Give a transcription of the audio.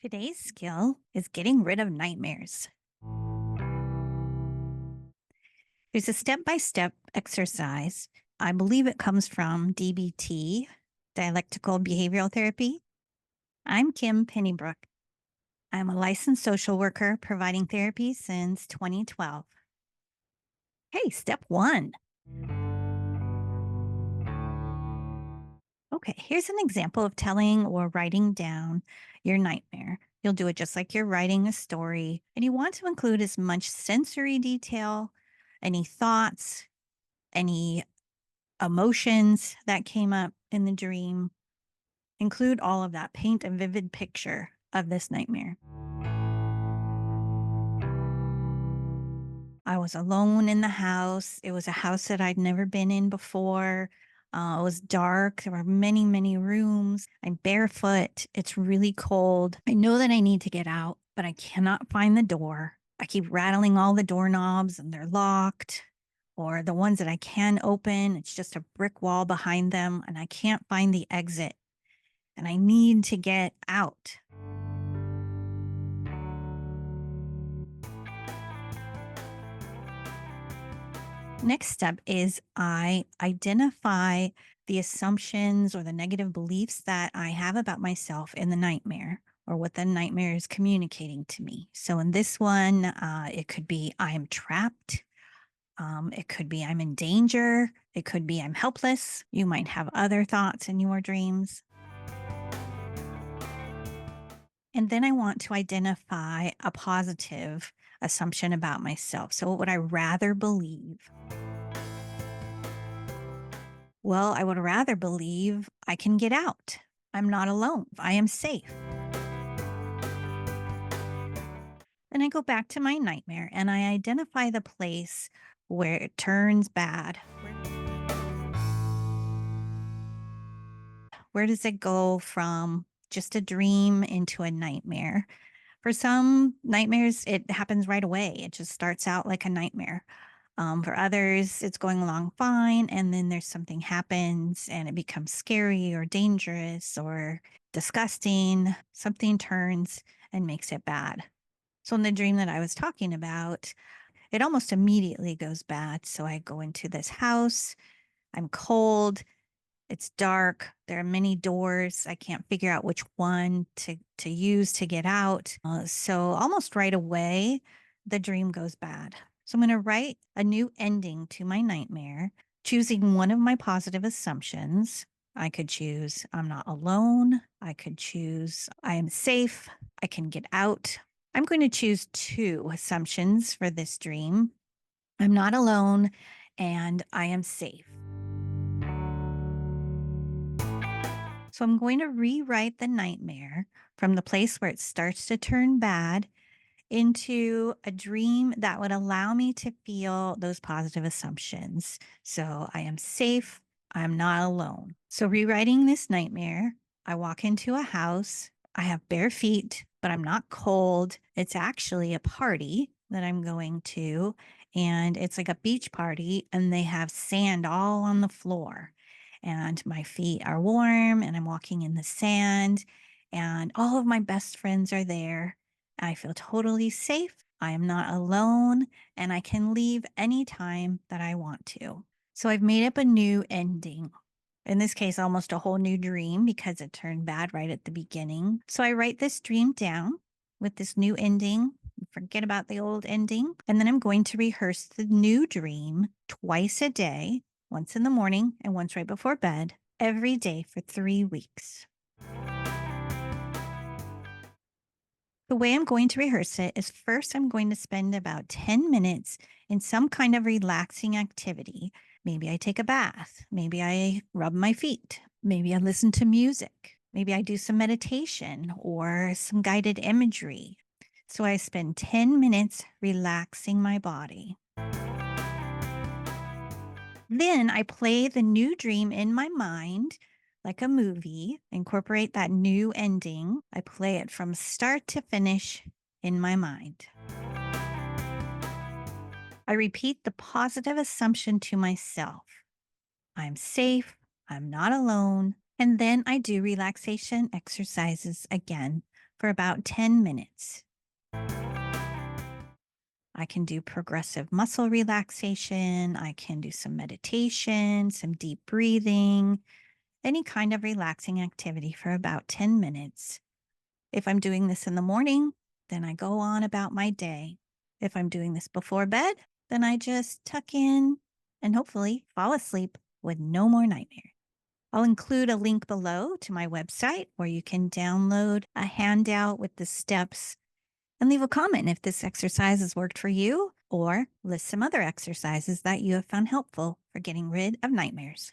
Today's skill is getting rid of nightmares. There's a step by step exercise. I believe it comes from DBT, dialectical behavioral therapy. I'm Kim Pennybrook. I'm a licensed social worker providing therapy since 2012. Hey, step one. Okay, here's an example of telling or writing down your nightmare. You'll do it just like you're writing a story, and you want to include as much sensory detail, any thoughts, any emotions that came up in the dream. Include all of that. Paint a vivid picture of this nightmare. I was alone in the house. It was a house that I'd never been in before. It was dark. There were many, many rooms. I'm barefoot. It's really cold. I know that I need to get out, but I cannot find the door. I keep rattling all the doorknobs and they're locked, or the ones that I can open, it's just a brick wall behind them and I can't find the exit and I need to get out. Next step is I identify the assumptions or the negative beliefs that I have about myself in the nightmare or what the nightmare is communicating to me. So in this one, it could be I am trapped. It could be I'm in danger. It could be I'm helpless. You might have other thoughts in your dreams. And then I want to identify a positive assumption about myself. So, what would I rather believe? Well, I would rather believe I can get out. I'm not alone. I am safe. Then I go back to my nightmare and I identify the place where it turns bad. Where does it go from just a dream into a nightmare? For some nightmares, it happens right away. It just starts out like a nightmare. For others, it's going along fine, and then there's something happens and it becomes scary or dangerous or disgusting. Something turns and makes it bad. So, in the dream that I was talking about, it almost immediately goes bad. So, I go into this house, I'm cold, it's dark, there are many doors. I can't figure out which one to use to get out. So, almost right away, the dream goes bad. So I'm going to write a new ending to my nightmare, choosing one of my positive assumptions. I could choose I'm not alone. I could choose I am safe. I can get out. I'm going to choose two assumptions for this dream. I'm not alone and I am safe. So I'm going to rewrite the nightmare from the place where it starts to turn bad into a dream that would allow me to feel those positive assumptions. So I am safe. I'm not alone. So rewriting this nightmare, I walk into a house. I have bare feet, but I'm not cold. It's actually a party that I'm going to, and it's like a beach party, and they have sand all on the floor. And my feet are warm, and I'm walking in the sand, and all of my best friends are there. I feel totally safe. I am not alone and I can leave anytime that I want to. So I've made up a new ending. In this case, almost a whole new dream because it turned bad right at the beginning. So I write this dream down with this new ending, forget about the old ending. And then I'm going to rehearse the new dream twice a day, once in the morning and once right before bed, every day for 3 weeks. The way I'm going to rehearse it is first, I'm going to spend about 10 minutes in some kind of relaxing activity. Maybe I take a bath. Maybe I rub my feet. Maybe I listen to music. Maybe I do some meditation or some guided imagery. So I spend 10 minutes relaxing my body. Then I play the new dream in my mind like a movie, incorporate that new ending. I play it from start to finish in my mind. I repeat the positive assumption to myself. I'm safe. I'm not alone. And then I do relaxation exercises again for about 10 minutes. I can do progressive muscle relaxation. I can do some meditation, some deep breathing, any kind of relaxing activity for about 10 minutes. If I'm doing this in the morning, then I go on about my day. If I'm doing this before bed, then I just tuck in and hopefully fall asleep with no more nightmares. I'll include a link below to my website where you can download a handout with the steps and leave a comment if this exercise has worked for you, or list some other exercises that you have found helpful for getting rid of nightmares.